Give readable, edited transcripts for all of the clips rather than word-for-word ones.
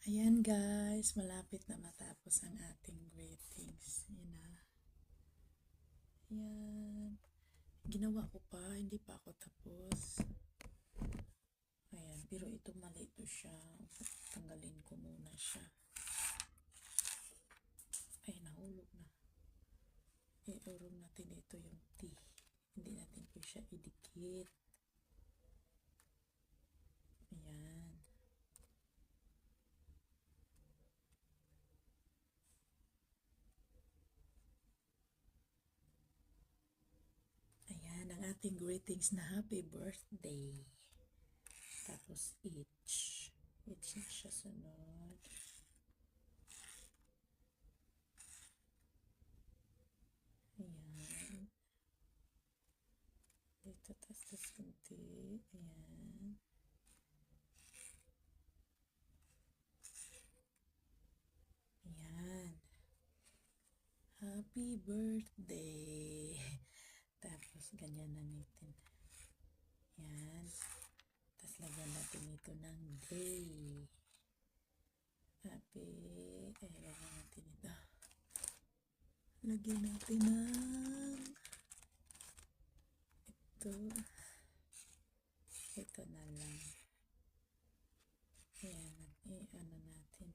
Ayan guys, malapit na matapos ang ating greetings. Yan na. Ayan. Ginawa ko pa, hindi pa ako tapos. Ayan, pero ito mali ito siya. Tanggalin ko muna siya. Ay, nahulog na. I-urong natin ito yung T. Hindi natin po siya idikit. Ayan. Ayan, ang ating greetings na happy birthday. Tapos each na siya sunod. Ayan. Dito, tas kunti. Ayan. Ayan. Happy birthday. Tapos, ganyan na natin. Ayan. Tapos, lagyan natin ito ng day. Happy. Lagyan natin ito. Lagyan natin ng ito. Ito na lang. Ayan. I-ano natin.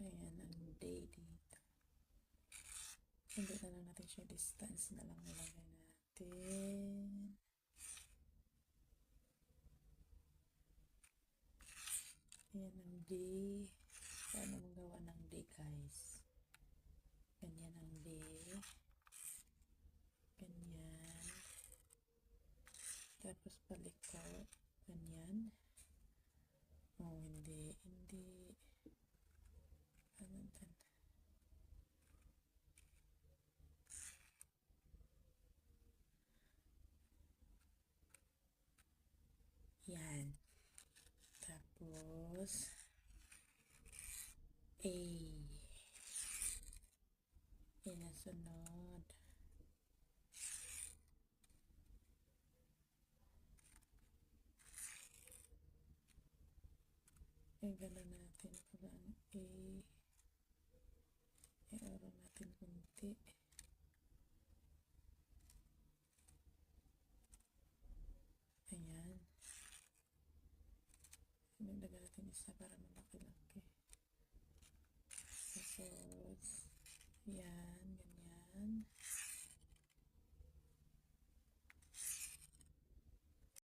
Ayan ang day dito. Hindi na lang natin siya distance na lang nilagay natin. Ayan ang day. Paano magawa ng day guys? Ganyan ang day. Ganyan. Tapos palikot. Ganyan. Oh, hindi. Ano din? Yan. Tapos A. Inasunod. Gano'n natin parang A. I-oro natin kunti. Ayan. Nagdagan natin isa para malaki-laki. Tapos, yan, ganyan.